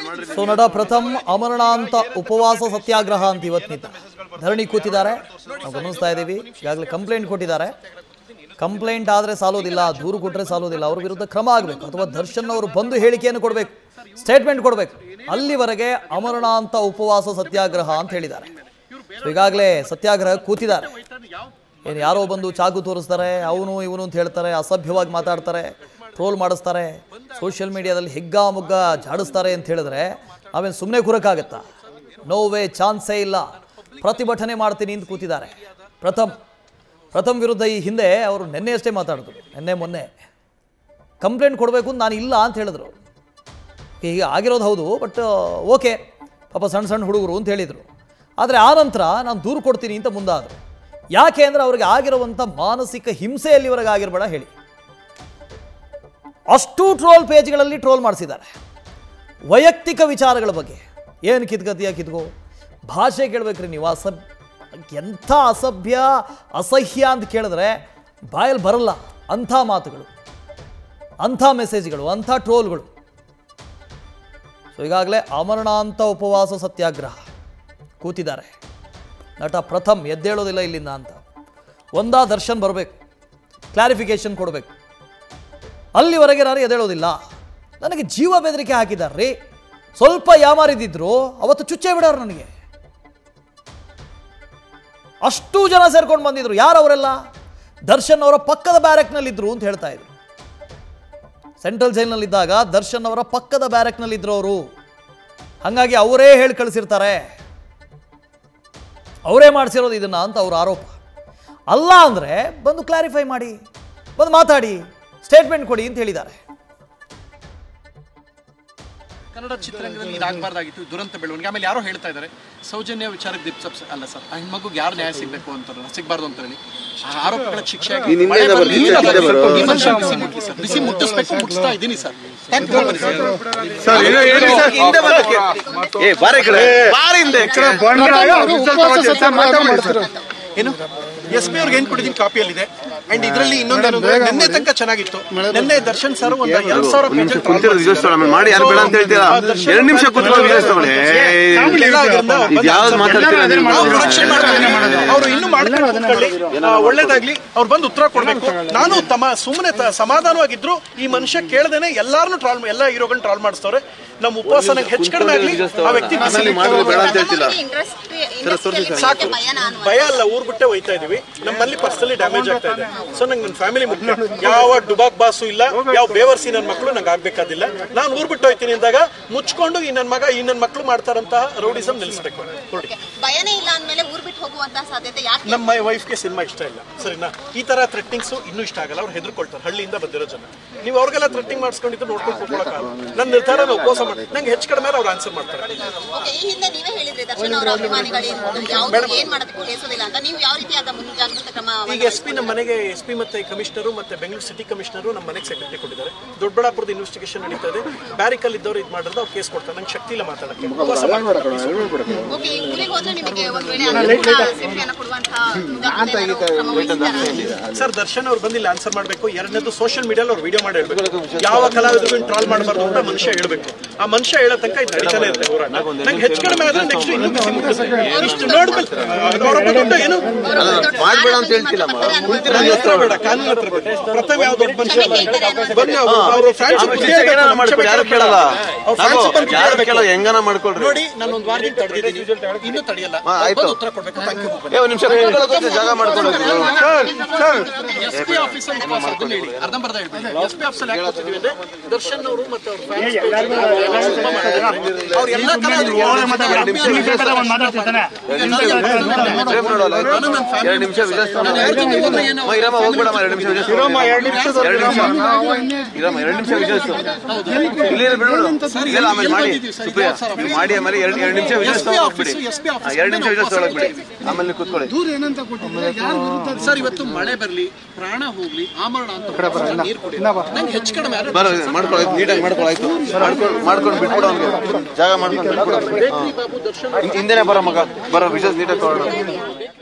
So ನಟ ಪ್ರಥಮ್ ಅಮರಣಾಂತ ಉಪವಾಸ ಸತ್ಯಾಗ್ರಹ ಅಂತ ಇವತ್ತಿನಿಂದ ಧರಣಿ ಕೂತಿದ್ದಾರೆ. ನಾವು ಗಮನಿಸ್ತಾ ಇದ್ದೀವಿ. ಈಗಾಗಲೇ ಕಂಪ್ಲೇಂಟ್ ಕೊಟ್ಟಿದ್ದಾರೆ. ಕಂಪ್ಲೇಂಟ್ ಆದರೆ ಸಾಲೋದಿಲ್ಲ, ದೂರು ಕೊಟ್ಟರೆ ಸಾಲೋದಿಲ್ಲ, ಅವ್ರ ವಿರುದ್ಧ ಕ್ರಮ ಆಗಬೇಕು ಅಥವಾ ದರ್ಶನ್ ಅವರು ಬಂದು ಹೇಳಿಕೆಯನ್ನು ಕೊಡಬೇಕು, ಸ್ಟೇಟ್ಮೆಂಟ್ ಕೊಡಬೇಕು. ಅಲ್ಲಿವರೆಗೆ ಅಮರಣಾಂತ ಉಪವಾಸ ಸತ್ಯಾಗ್ರಹ ಅಂತ ಹೇಳಿದ್ದಾರೆ. ಈಗಾಗಲೇ ಸತ್ಯಾಗ್ರಹ ಕೂತಿದ್ದಾರೆ. ಏನು ಯಾರೋ ಬಂದು ಚಾಕು ತೋರಿಸ್ತಾರೆ, ಅವನು ಇವನು ಅಂತ ಹೇಳ್ತಾರೆ, ಅಸಭ್ಯವಾಗಿ ಮಾತಾಡ್ತಾರೆ, ಟ್ರೋಲ್ ಮಾಡಿಸ್ತಾರೆ, ಸೋಷಿಯಲ್ ಮೀಡಿಯಾದಲ್ಲಿ ಹಿಗ್ಗಾಮುಗ್ಗ ಜಾಡಿಸ್ತಾರೆ ಅಂತ ಹೇಳಿದ್ರೆ ನಾವೇನು ಸುಮ್ಮನೆ ಕೂರಕ್ಕಾಗತ್ತಾ? ನೋ ವೇ, ಚಾನ್ಸೇ ಇಲ್ಲ. ಪ್ರತಿಭಟನೆ ಮಾಡ್ತೀನಿ ಅಂತ ಕೂತಿದ್ದಾರೆ. ಪ್ರಥಮ್ ವಿರುದ್ಧ ಈ ಹಿಂದೆ ಅವರು ನಿನ್ನೆ ಅಷ್ಟೇ ಮಾತಾಡಿದ್ರು. ಮೊನ್ನೆ ಕಂಪ್ಲೇಂಟ್ ಕೊಡಬೇಕು ಅಂತ ನಾನು ಇಲ್ಲ ಅಂತ ಹೇಳಿದ್ರು. ಈಗ ಆಗಿರೋದು ಹೌದು, ಬಟ್ ಓಕೆ, ಪಾಪ ಸಣ್ಣ ಸಣ್ಣ ಹುಡುಗರು ಅಂತ ಹೇಳಿದರು. ಆದರೆ ಆ ನಂತರ ನಾನು ದೂರು ಕೊಡ್ತೀನಿ ಅಂತ ಮುಂದಾದರು. ಯಾಕೆ ಅಂದರೆ ಅವ್ರಿಗೆ ಆಗಿರುವಂಥ ಮಾನಸಿಕ ಹಿಂಸೆಯಲ್ಲಿವರೆಗೆ ಆಗಿರಬೇಡ ಹೇಳಿ. ಅಷ್ಟು ಟ್ರೋಲ್ ಪೇಜ್ಗಳಲ್ಲಿ ಟ್ರೋಲ್ ಮಾಡಿಸಿದ್ದಾರೆ. ವೈಯಕ್ತಿಕ ವಿಚಾರಗಳ ಬಗ್ಗೆ ಏನು ಕಿತ್ಕತಿಯ ಕಿತ್ಕೋ, ಭಾಷೆ ಕೇಳಬೇಕ್ರಿ ನೀವು. ಎಂಥ ಅಸಭ್ಯ ಅಸಹ್ಯ ಅಂತ ಕೇಳಿದ್ರೆ ಬಾಯಲ್ಲಿ ಬರಲ್ಲ. ಅಂಥ ಮಾತುಗಳು, ಅಂಥ ಮೆಸೇಜ್ಗಳು, ಅಂಥ ಟ್ರೋಲ್ಗಳು. ಸೊ ಈಗಾಗಲೇ ಅಮರಣಾಂತ ಉಪವಾಸ ಸತ್ಯಾಗ್ರಹ ಕೂತಿದ್ದಾರೆ. ನಟ ಪ್ರಥಮ್ ಎದ್ದೇಳೋದಿಲ್ಲ ಇಲ್ಲಿಂದ ಅಂತ. ಒಂದಾ ದರ್ಶನ್ ಬರಬೇಕು, ಕ್ಲಾರಿಫಿಕೇಶನ್ ಕೊಡಬೇಕು. ಅಲ್ಲಿವರೆಗೆ ನಾನು ಎದ್ದೇಳೋದಿಲ್ಲ. ನನಗೆ ಜೀವ ಬೆದರಿಕೆ ಹಾಕಿದಾರ್ರಿ. ಸ್ವಲ್ಪ ಯಾಮಾರಿದ್ರು ಅವತ್ತು ಚುಚ್ಚೆ ಬಿಡೋರು ನನಗೆ. ಅಷ್ಟು ಜನ ಸೇರ್ಕೊಂಡು ಬಂದಿದ್ರು. ಯಾರವರೆಲ್ಲ? ದರ್ಶನ್ ಅವರ ಪಕ್ಕದ ಬ್ಯಾರೆಕ್ನಲ್ಲಿದ್ದರು ಅಂತ ಹೇಳ್ತಾ ಇದ್ರು. ಸೆಂಟ್ರಲ್ ಜೈಲ್ನಲ್ಲಿದ್ದಾಗ ದರ್ಶನ್ ಅವರ ಪಕ್ಕದ ಬ್ಯಾರೆಕ್ನಲ್ಲಿದ್ದರು ಅವರು. ಹಾಗಾಗಿ ಅವರೇ ಹೇಳಿ ಕಳಿಸಿರ್ತಾರೆ, ಅವರೇ ಮಾಡಿಸಿರೋದು ಇದನ್ನ ಅಂತ ಅವ್ರ ಆರೋಪ. ಅಲ್ಲ ಅಂದರೆ ಬಂದು ಕ್ಲಾರಿಫೈ ಮಾಡಿ, ಬಂದು ಮಾತಾಡಿ, ಸ್ಟೇಟ್ಮೆಂಟ್ ಕೊಡಿ ಅಂತ ಹೇಳಿದ್ದಾರೆ. ಕನ್ನಡ ಚಿತ್ರರಂಗದಲ್ಲಿ ಇದಾಗಬಾರ್ದಾಗಿತ್ತು, ದುರಂತ ಬೆಳವಣಿಗೆ. ಆಮೇಲೆ ಯಾರೋ ಹೇಳ್ತಾ ಇದ್ದಾರೆ ಸೌಜನ್ಯ ವಿಚಾರಕ್ಕೆ ದಿಪ್ಸಪ್ಸ್ ಅಲ್ಲ ಸರ್, ಆ ಹೆಣ್ಮಗುಗೆ ಯಾರು ನ್ಯಾಯ ಸಿಗಬೇಕು ಅಂತಾರೆ, ಸಿಗಬಾರ್ದು ಅಂತ ಹೇಳಿ ಆರೋಪಗಳ ಶಿಕ್ಷೆ ಬಿಸಿ ಮುಟ್ಟಿಸ್ಬೇಕು, ಮುಟ್ಟಿಸ್ತಾ ಇದ್ದೀನಿ ಸರ್. ಏನು SP ಅವ್ರಿಗೆ ಏನ್ ಕೊಟ್ಟಿದ್ದೀನಿ ಕಾಪಿಯಲ್ಲಿದೆ. ಅಂಡ್ ಇದರಲ್ಲಿ ಇನ್ನೊಂದು ನಿನ್ನೆ ತನಕ ಚೆನ್ನಾಗಿತ್ತು. ನಿನ್ನೆ ದರ್ಶನ್ ಸರ್ ಒಂದು 2,000 ಅವರು ಇನ್ನು ಮಾಡ್ಕೊಂಡು ಒಳ್ಳೇದಾಗ್ಲಿ, ಅವ್ರು ಬಂದು ಉತ್ತರ ಕೊಡ್ಬೇಕು. ನಾನು ಸುಮ್ಮನೆ ಸಮಾಧಾನವಾಗಿದ್ರು ಈ ಮನುಷ್ಯ ಕೇಳದೇನೆ ಎಲ್ಲಾರನ್ನು ಟ್ರಾಲ್, ಎಲ್ಲ ಹೀರೋಗಳನ್ನ ಟ್ರಾಲ್ ಮಾಡಿಸ್ತವ್ರೆ. ನಮ್ಮ ಉಪವಾಸ ಹೆಚ್ಚು ಕಡಿಮೆ ಆಗ್ಲಿ, ಆ ವ್ಯಕ್ತಿ ಸಾಕು. ಭಯ ಅಲ್ಲ, ಊರ್ ಬಿಟ್ಟೆ ಹೋಯ್ತಾ ಇದೀವಿ. ನಮ್ಮಲ್ಲಿ ಪರ್ಸನಲಿ ಡ್ಯಾಮೇಜ್ ಆಗ್ತಾ ಇದೆ. ಸೊ ನಂಗೆ ನನ್ನ ಫ್ಯಾಮಿಲಿ ಮುಖ್ಯ. ಯಾವ ಡುಬಾಕ್ ಬಾಸು ಇಲ್ಲ, ಯಾವ ಬೇವರ್ಸಿ ನನ್ನ ಮಕ್ಕಳು ನಂಗೆ ಆಗ್ಬೇಕಾದಿಲ್ಲ. ನಾನು ಊರ್ ಬಿಟ್ಟು ಹೋಯ್ತೀನಿ ಅಂದಾಗ ಮುಚ್ಕೊಂಡು ಈ ನನ್ನ ಮಗ, ಈ ನನ್ನ ಮಕ್ಕಳು ಮಾಡ್ತಾರಂತಹ ರೌಡಿಸಮ್ ನಿಲ್ಲಿಸಬೇಕು. ನಮ್ಮ ವೈಫ್ಗೆ ಸಿನಿಮಾ ಇಷ್ಟ ಇಲ್ಲ, ಸರಿನಾ? ಈ ತರ ಥ್ರೆಟ್ನಿಂಗ್ಸ್ ಇನ್ನೂ ಇಷ್ಟ ಆಗಲ್ಲ. ಅವ್ರು ಹೆದರ್ಕೊಳ್ತಾರೆ, ಹಳ್ಳಿಯಿಂದ ಬಂದಿರೋ ಜನ. ನೀವು ಅವ್ರಿಗೆಲ್ಲ ಥ್ರೆಟ್ನಿಂಗ್ ಮಾಡಿಸ್ಕೊಂಡಿದ್ದು ನೋಡ್ಕೊಂಡು ಕೂತ್ಕೊಳ್ಳೋಕ್ಕಾಗಲ್ಲ. ನನ್ನ ನಿರ್ಧಾರ ಉಪವಾಸ ಮಾಡಿ ನಂಗೆ ಹೆಚ್ಚು ಕಡಿಮೆ ಅವ್ರು ಆನ್ಸರ್ ಮಾಡ್ತಾರೆ. ಈಗ SP ನಮ್ಮ ಮನೆಗೆ SP ಮತ್ತೆ ಕಮಿಷನರು ಮತ್ತೆ ಬೆಂಗಳೂರು ಸಿಟಿ ಕಮಿಷನರು ನಮ್ಮ ಮನೆಗೆ ಸೆಕ್ರೆಟರಿ ಕೊಟ್ಟಿದ್ದಾರೆ. ದೊಡ್ಡಬಳ್ಳಾಪುರದ ಇನ್ವೆಸ್ಟಿಗೇಷನ್ ನಡೀತಾ ಇದೆ. ಬ್ಯಾರಿಕಲ್ ಇದ್ದವರು ಇದು ಮಾಡಿದ್ರೆ ಅವ್ರು ಕೇಸ್ ಕೊಡ್ತಾರೆ. ನಂಗೆ ಶಕ್ತಿ ಇಲ್ಲ ಮಾತಾಡಕ್ಕೆ. ಸರ್ ದರ್ಶನ್ ಅವ್ರು ಬಂದಿಲ್ಲ ಆನ್ಸರ್ ಮಾಡಬೇಕು. ಎರಡನೇದು ಸೋಷಿಯಲ್ ಮೀಡಿಯಲ್ಲಿ ಅವ್ರು ವಿಡಿಯೋ ಮಾಡಿ ಹೇಳ್ಬೇಕು. ಯಾವ ಕಲಾವಿದ್ರು ಟ್ರಾಲ್ ಮಾಡಬಾರ್ದು ಅಂತ ಮನುಷ್ಯ ಹೇಳ್ಬೇಕು. ಆ ಮನುಷ್ಯ ಹೇಳೋ ತನಕ ಇದು ನಡೀತಾನೆ ಇರುತ್ತೆ ಹೋರಾಟ. ನಂಗೆ ಹೆಚ್ಚು ಕಡಿಮೆ ಆದ್ರೆ ನೆಕ್ಸ್ಟ್ ಇನ್ನೂ ಬಿಸಿ ಮುಟ್ಟಿಸ್ಬೇಕು. ಇಷ್ಟು ನೋಡ್ಬೇಕು. ಏನು ಮಾಡ್ಬೇಡ ಅಂತ ಹೇಳ್ತಿಲ್ಲ, ಬೇಡ ಕಾನೂನು ಹತ್ರ ಬೇಡ. ಪ್ರಥಮ ಯಾವ ದೊಡ್ಡ ಮನುಷ್ಯ ಬನ್ನಿ, ಅವರು ಹೆಂಗನ ಮಾಡ್ಕೊಳ್ರಿ. ನೋಡಿ ನಾನು ಒಂದು ವಾರದಿಂದ ತಡೆದಿದ್ದೀನಿ, ಇನ್ನೂ ತಡೆಯಲ್ಲ. ಉತ್ತರ ಕೊಡ್ಬೇಕು. ಜಾಗ ಮಾಡ್ಕೊಂಡು SP ಆಫೀಸಲ್ಲಿ ಅರ್ಧಂಬರ್ಧ ಹೇಳ್ತೀನಿ. SP ಆಫೀಸಲ್ಲಿ ಯಾಕೆ ಕೂತಿದ್ದೀವಿ ಅಂದ್ರೆ ದರ್ಶನ್ ಅವರು ಮತ್ತೆ ಅವ್ರ ಅವ್ರು ಎಲ್ಲ ಮಾಡಿ ಆಮೇಲೆ 2 ನಿಮಿಷ ಆಮೇಲೆ ಕೂತ್ಕೊಳ್ಳಿ. ಸರ್ ಇವತ್ತು ಮಳೆ ಬರ್ಲಿ, ಪ್ರಾಣ ಹೋಗ್ಲಿ, ಆಮರಣ ಅಂತ ನೀರು ಕುಡಿ. ನಂಗೆ ಹೆಚ್ಚು ಕಡಿಮೆ ಮಾಡ್ಕೊಳ್ಳಿ, ನೀಟಾಗಿ ಮಾಡ್ಕೊಳ್ಳಾಯ್ತು. ಮಾಡ್ಕೊಂಡು ಬಿಟ್ಬಿಡು, ಅವ್ನಿಗೆ ಜಾಗ ಮಾಡ್ಕೊಂಡು ಹಿಂದೆನೆ ಬರೋ ಮಗ ಬರೋ ವಿಷಯ ನೀಟಾಗಿ ತಗೊಳ್ಳೋಣ.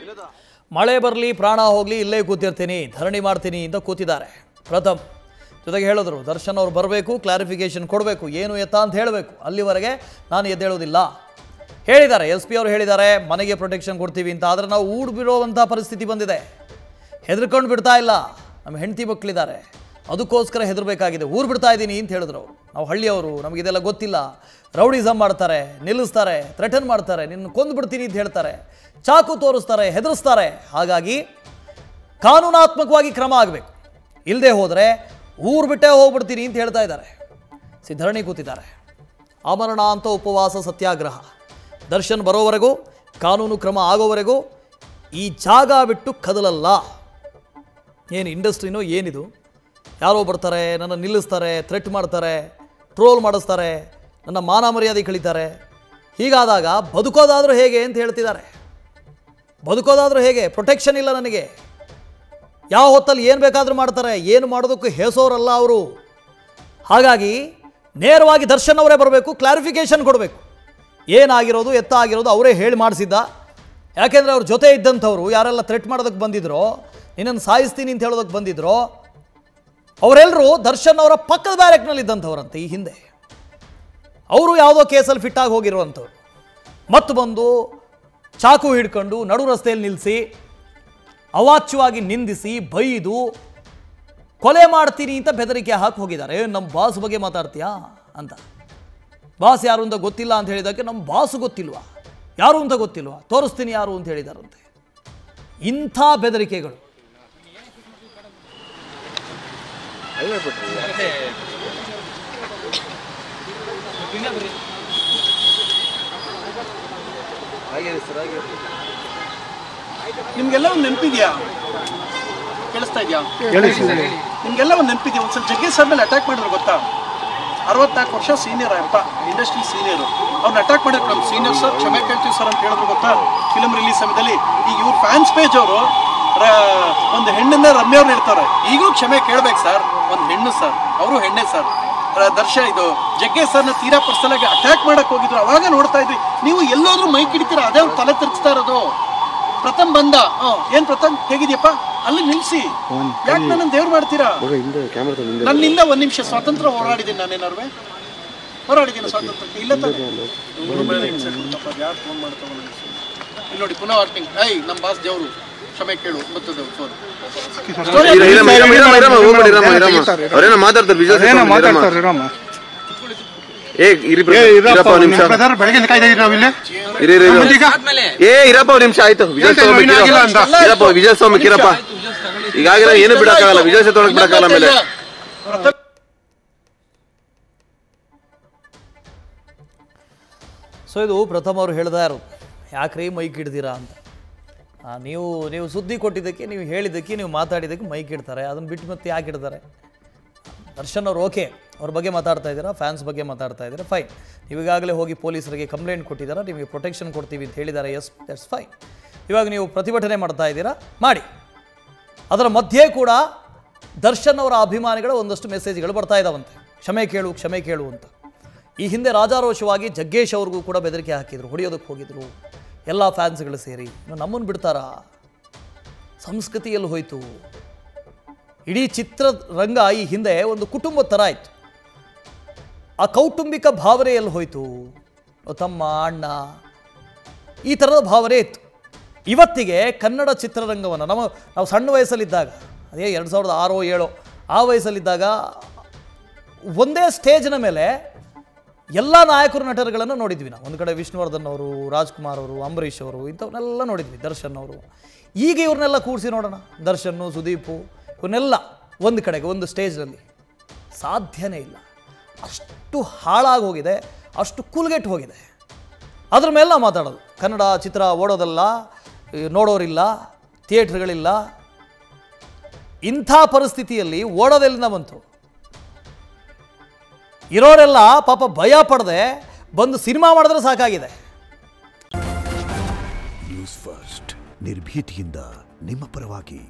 ಮಳೆ ಬರಲಿ, ಪ್ರಾಣ ಹೋಗಲಿ, ಇಲ್ಲೇ ಕೂತಿರ್ತೀನಿ, ಧರಣಿ ಮಾಡ್ತೀನಿ ಅಂತ ಕೂತಿದ್ದಾರೆ ಪ್ರಥಮ್. ಜೊತೆಗೆ ಹೇಳಿದ್ರು ದರ್ಶನ್ ಅವ್ರು ಬರಬೇಕು, ಕ್ಲಾರಿಫಿಕೇಶನ್ ಕೊಡಬೇಕು, ಏನು ಎತ್ತ ಅಂತ ಹೇಳಬೇಕು, ಅಲ್ಲಿವರೆಗೆ ನಾನು ಎದ್ದೇಳೋದಿಲ್ಲ ಹೇಳಿದ್ದಾರೆ. SP ಅವರು ಹೇಳಿದ್ದಾರೆ ಮನೆಗೆ ಪ್ರೊಟೆಕ್ಷನ್ ಕೊಡ್ತೀವಿ ಅಂತ. ಆದರೆ ನಾವು ಬಿಡುವಂಥ ಪರಿಸ್ಥಿತಿ ಬಂದಿದೆ, ಹೆದರ್ಕೊಂಡು ಬಿಡ್ತಾ ಇಲ್ಲ. ನಮ್ಮ ಹೆಂಡತಿ ಮಕ್ಕಳಿದ್ದಾರೆ, ಅದಕ್ಕೋಸ್ಕರ ಹೆದರಬೇಕಾಗಿದೆ, ಊರು ಬಿಡ್ತಾ ಇದ್ದೀನಿ ಅಂತ ಹೇಳಿದ್ರು ಅವರು. ನಾವು ಹಳ್ಳಿಯವರು, ನಮಗಿದೆಲ್ಲ ಗೊತ್ತಿಲ್ಲ, ರೌಡಿಸಮ್ ಮಾಡ್ತಾರೆ, ನಿಲ್ಲಿಸ್ತಾರೆ, ಥ್ರೆಟನ್ ಮಾಡ್ತಾರೆ, ನಿನ್ನ ಕೊಂದು ಬಿಡ್ತೀನಿ ಅಂತ ಹೇಳ್ತಾರೆ, ಚಾಕು ತೋರಿಸ್ತಾರೆ, ಹೆದರಿಸ್ತಾರೆ. ಹಾಗಾಗಿ ಕಾನೂನಾತ್ಮಕವಾಗಿ ಕ್ರಮ ಆಗಬೇಕು, ಇಲ್ಲದೆ ಹೋದರೆ ಊರು ಬಿಟ್ಟೇ ಹೋಗ್ಬಿಡ್ತೀನಿ ಅಂತ ಹೇಳ್ತಾ ಇದ್ದಾರೆ. ಧರಣಿ ಕೂತಿದ್ದಾರೆ. ಆಮರಣಾಂತ ಉಪವಾಸ ಸತ್ಯಾಗ್ರಹ. ದರ್ಶನ್ ಬರೋವರೆಗೂ, ಕಾನೂನು ಕ್ರಮ ಆಗೋವರೆಗೂ ಈ ಜಾಗ ಬಿಟ್ಟು ಕದಲಲ್ಲ. ಏನು ಇಂಡಸ್ಟ್ರಿನೋ ಏನಿದು? ಯಾರೋ ಬರ್ತಾರೆ, ನನ್ನ ನಿಲ್ಲಿಸ್ತಾರೆ, ಥ್ರೆಟ್ ಮಾಡ್ತಾರೆ, ಟ್ರೋಲ್ ಮಾಡಿಸ್ತಾರೆ, ನನ್ನ ಮಾನ ಮರ್ಯಾದೆ ಕಳೀತಾರೆ. ಹೀಗಾದಾಗ ಬದುಕೋದಾದರೂ ಹೇಗೆ ಅಂತ ಹೇಳ್ತಿದ್ದಾರೆ. ಬದುಕೋದಾದರೂ ಹೇಗೆ? ಪ್ರೊಟೆಕ್ಷನ್ ಇಲ್ಲ ನನಗೆ. ಯಾವ ಹೊತ್ತಲ್ಲಿ ಏನು ಬೇಕಾದರೂ ಮಾಡ್ತಾರೆ, ಏನು ಮಾಡೋದಕ್ಕೂ ಹೇಸೋರಲ್ಲ ಅವರು. ಹಾಗಾಗಿ ನೇರವಾಗಿ ದರ್ಶನ್ ಅವರೇ ಬರಬೇಕು, ಕ್ಲಾರಿಫಿಕೇಷನ್ ಕೊಡಬೇಕು. ಏನಾಗಿರೋದು, ಎತ್ತ ಆಗಿರೋದು ಅವರೇ ಹೇಳಿ ಮಾಡಿಸಿದ್ದ. ಯಾಕೆಂದರೆ ಅವ್ರ ಜೊತೆ ಇದ್ದಂಥವ್ರು ಯಾರೆಲ್ಲ ಥ್ರೆಟ್ ಮಾಡೋದಕ್ಕೆ ಬಂದಿದ್ರೋ, ನಿನ್ನನ್ನು ಸಾಯಿಸ್ತೀನಿ ಅಂತ ಹೇಳೋದಕ್ಕೆ ಬಂದಿದ್ರೋ, ಅವರೆಲ್ಲರೂ ದರ್ಶನ್ ಅವರ ಪಕ್ಕದ ಬ್ಯಾರೆಕ್ನಲ್ಲಿ ಇದ್ದಂಥವ್ರಂತೆ. ಈ ಹಿಂದೆ ಅವರು ಯಾವುದೋ ಕೇಸಲ್ಲಿ ಫಿಟ್ಟಾಗಿ ಹೋಗಿರುವಂಥವ್ರು ಮತ್ತು ಬಂದು ಚಾಕು ಹಿಡ್ಕೊಂಡು ನಡು ರಸ್ತೆಯಲ್ಲಿ ನಿಲ್ಲಿಸಿ ಅವಾಚ್ಯವಾಗಿ ನಿಂದಿಸಿ ಬೈದು ಕೊಲೆ ಮಾಡ್ತೀನಿ ಅಂತ ಬೆದರಿಕೆ ಹಾಕಿ ಹೋಗಿದ್ದಾರೆ. ನಮ್ಮ ಬಾಸ್ ಬಗ್ಗೆ ಮಾತಾಡ್ತೀಯಾ ಅಂತ. ಬಾಸ್ ಯಾರು ಅಂತ ಗೊತ್ತಿಲ್ಲ ಅಂತ ಹೇಳಿದಕ್ಕೆ ನಮ್ಮ ಬಾಸು ಗೊತ್ತಿಲ್ವಾ, ಯಾರು ಅಂತ ಗೊತ್ತಿಲ್ವಾ, ತೋರಿಸ್ತೀನಿ ಯಾರು ಅಂತ ಹೇಳಿದಾರಂತೆ. ಇಂಥ ಬೆದರಿಕೆಗಳು. ನಿಮ್ಗೆಲ್ಲ ಒಂದು ನೆನಪಿದ್ಯಾ? ಕೇಳಿಸ್ತಾ ಇದೆಯಾ? ನಿಮ್ಗೆಲ್ಲ ಒಂದು ನೆನಪಿದ್ಯಾ? ಒಂದ್ಸಲ ಜಗ್ಗೇಶ್ ಸರ್ ಮೇಲೆ ಅಟ್ಯಾಕ್ ಮಾಡಿದ್ರು ಗೊತ್ತಾ? 64 ವರ್ಷ ಸೀನಿಯರ್ ಅಪ್ಪ, ಇಂಡಸ್ಟ್ರಿ ಸೀನಿಯರು. ಅವ್ರನ್ನ ಅಟ್ಯಾಕ್ ಮಾಡಿದ್ರು ನಮ್ಮ ಸೀನಿಯರ್ ಸರ್, ಕ್ಷಮೆ ಕೇಳ್ತೀವಿ ಸರ್ ಅಂತ ಹೇಳಿದ್ರು ಗೊತ್ತಾ? ಫಿಲಮ್ ರಿಲೀಸ್ ಸಮಯದಲ್ಲಿ. ಈಗ ಇವ್ರ ಫ್ಯಾನ್ಸ್ ಪೇಜ್ ಅವರು ಒಂದು ಹೆಣ್ಣನ್ನ ರಮ್ಯ ಅವ್ರು ಹೇಳ್ತಾರೆ, ಈಗೂ ಕ್ಷಮೆ ಕೇಳ್ಬೇಕು ಸರ್, ಒಂದು ಹೆಣ್ಣು ಸರ್, ಅವರು ಹೆಣ್ಣೆ ಸರ್. ಇದು ಜಗ್ಗೇಶ್ ಸರ್ನ ತೀರಾ ಪರ್ಸನಲ್ ಆಗಿ ಅಟ್ಯಾಕ್ ಮಾಡಕ್ ಹೋಗಿದ್ರು. ಅವಾಗ ನೋಡ್ತಾ ಇದ್ವಿ, ನೀವು ಎಲ್ಲೋದ್ರೂ ಮೈಕ್ ಹಿಡಿತೀರಾ, ಅದೇ ಅವ್ರು ತಲೆ ತಿರ್ಗಿಸ್ತಾ ಇರೋದು. ಪ್ರಥಮ್ ಬಂದ, ಏನ್ ಪ್ರಥಮ್ ಹೇಗಿದ್ಯಪ್ಪ, ಅಲ್ಲಿ ನಿಲ್ಸಿ, ಯಾಕೆ ನನ್ನ ದೇವ್ರು ಮಾಡ್ತೀರಾ? ನನ್ನಿಂದ 1 ನಿಮಿಷ ಸ್ವಾತಂತ್ರ್ಯ ಹೋರಾಡಿದ್ದೀನಿ, ನಾನೇನಾರು ಹೋರಾಡಿದ್ದೀನಿ ಸ್ವಾತಂತ್ರ್ಯಕ್ಕೆ? ಇಲ್ಲ ತಾನೆ. ಯಾರು ಫೋನ್ ಮಾಡ್ತಾವ ಇಲ್ಲಿ ನೋಡಿ, ಪುನಃ ವಾರ್ನಿಂಗ್. ನಮ್ಮ ಬಾಸ್ ದೇವ್ರು, ಕ್ಷಮೆ ಕೇಳು. ಬರ್ತದೆ ಫೋನ್. ವಿಜಯ ಸ್ವಾಮಿ ಕಿರಪ್ಪ, ಈಗಾಗಲೇ ಏನು ಬಿಡಕ್ಕಾಗಲ್ಲ, ವಿಜಯ ಸೇತುವೆ ಬಿಡಕ್ಕಾಗಲ್ಲ. ಮೇಲೆ ಸೊ ಇದು ಪ್ರಥಮ್ ಅವರು ಹೇಳ್ತಾ ಇರೋದು, ಯಾಕ್ರಿ ಮೈಕ್ ಹಿಡ್ದಿರಾ ಅಂತ. ನೀವು ಸುದ್ದಿ ಕೊಟ್ಟಿದ್ದಕ್ಕೆ, ನೀವು ಹೇಳಿದ್ದಕ್ಕೆ, ನೀವು ಮಾತಾಡಿದ್ದಕ್ಕೆ ಮೈಕ್ ಇಡ್ತಾರೆ. ಅದನ್ನು ಬಿಟ್ಟು ಮತ್ತೆ ಯಾಕೆ ಇಡ್ತಾರೆ? ದರ್ಶನ್ ಅವರು ಓಕೆ, ಅವ್ರ ಬಗ್ಗೆ ಮಾತಾಡ್ತಾ ಇದ್ದೀರಾ, ಫ್ಯಾನ್ಸ್ ಬಗ್ಗೆ ಮಾತಾಡ್ತಾ ಇದ್ದೀರಾ, ಫೈನ್. ನೀವೀಗಾಗಲೇ ಹೋಗಿ ಪೊಲೀಸರಿಗೆ ಕಂಪ್ಲೇಂಟ್ ಕೊಟ್ಟಿದ್ದೀರಾ, ನಿಮಗೆ ಪ್ರೊಟೆಕ್ಷನ್ ಕೊಡ್ತೀವಿ ಅಂತ ಹೇಳಿದ್ದಾರೆ, ಎಸ್, ದಟ್ಸ್ ಫೈನ್. ಇವಾಗ ನೀವು ಪ್ರತಿಭಟನೆ ಮಾಡ್ತಾ ಇದ್ದೀರಾ, ಮಾಡಿ. ಅದರ ಮಧ್ಯೆ ಕೂಡ ದರ್ಶನ್ ಅವರ ಅಭಿಮಾನಿಗಳ ಒಂದಷ್ಟು ಮೆಸೇಜ್ಗಳು ಬರ್ತಾ ಇದ್ದಾವಂತೆ, ಕ್ಷಮೆ ಕೇಳು, ಕ್ಷಮೆ ಕೇಳು ಅಂತ. ಈ ಹಿಂದೆ ರಾಜಾರೋಷವಾಗಿ ಜಗ್ಗೇಶ್ ಅವ್ರಿಗೂ ಕೂಡ ಬೆದರಿಕೆ ಹಾಕಿದ್ರು, ಹೊಡೆಯೋದಕ್ಕೆ ಹೋಗಿದ್ರು ಎಲ್ಲ ಫ್ಯಾನ್ಸ್ಗಳು ಸೇರಿ. ನಮ್ಮನ್ನು ಬಿಡ್ತಾರಾ? ಸಂಸ್ಕೃತಿಯಲ್ಲಿ ಹೋಯಿತು. ಇಡೀ ಚಿತ್ರರಂಗ ಈ ಹಿಂದೆ ಒಂದು ಕುಟುಂಬದ ಥರ ಆಯಿತು. ಆ ಕೌಟುಂಬಿಕ ಭಾವನೆಯಲ್ಲಿ ಹೋಯಿತು. ತಮ್ಮ, ಅಣ್ಣ, ಈ ಥರದ ಭಾವನೆ ಇತ್ತು. ಇವತ್ತಿಗೆ ಕನ್ನಡ ಚಿತ್ರರಂಗವನ್ನು ನಾವು ಸಣ್ಣ ವಯಸ್ಸಲ್ಲಿದ್ದಾಗ, ಅದೇ 2006-07 ಆ ವಯಸ್ಸಲ್ಲಿದ್ದಾಗ ಒಂದೇ ಸ್ಟೇಜ್ನ ಮೇಲೆ ಎಲ್ಲ ನಾಯಕರು ನಟರುಗಳನ್ನು ನೋಡಿದ್ವಿ ನಾವು. ಒಂದು ಕಡೆ ವಿಷ್ಣುವರ್ಧನ್ ಅವರು, ರಾಜ್ಕುಮಾರ್ ಅವರು, ಅಂಬರೀಷ್ ಅವರು, ಇಂಥವನ್ನೆಲ್ಲ ನೋಡಿದ್ವಿ, ದರ್ಶನ್ ಅವರು. ಈಗ ಇವ್ರನ್ನೆಲ್ಲ ಕೂರಿಸಿ ನೋಡೋಣ, ದರ್ಶನ್ನು, ಸುದೀಪು, ಇವನ್ನೆಲ್ಲ ಒಂದು ಕಡೆಗೆ ಒಂದು ಸ್ಟೇಜ್ನಲ್ಲಿ ಸಾಧ್ಯನೇ ಇಲ್ಲ. ಅಷ್ಟು ಹಾಳಾಗಿ ಹೋಗಿದೆ, ಅಷ್ಟು ಕೂಲ್ಗೆಟ್ ಹೋಗಿದೆ. ಅದ್ರ ಮೇಲೆ ನಾವು ಮಾತಾಡೋದು. ಕನ್ನಡ ಚಿತ್ರ ಓಡೋದಲ್ಲ, ನೋಡೋರಿಲ್ಲ, ಥಿಯೇಟ್ರ್ಗಳಿಲ್ಲ. ಇಂಥ ಪರಿಸ್ಥಿತಿಯಲ್ಲಿ ಓಡೋದೆಲ್ಲಿಂದ ಬಂತು? ಇರೋರೆಲ್ಲ ಪಾಪ ಭಯ ಪಡದೆ ಬಂದು ಸಿನಿಮಾ ಮಾಡಿದ್ರೆ ಸಾಕಾಗಿದೆ. ನ್ಯೂಸ್ ಫಸ್ಟ್, ನಿರ್ಭೀತಿಯಿಂದ ನಿಮ್ಮ ಪರವಾಗಿ.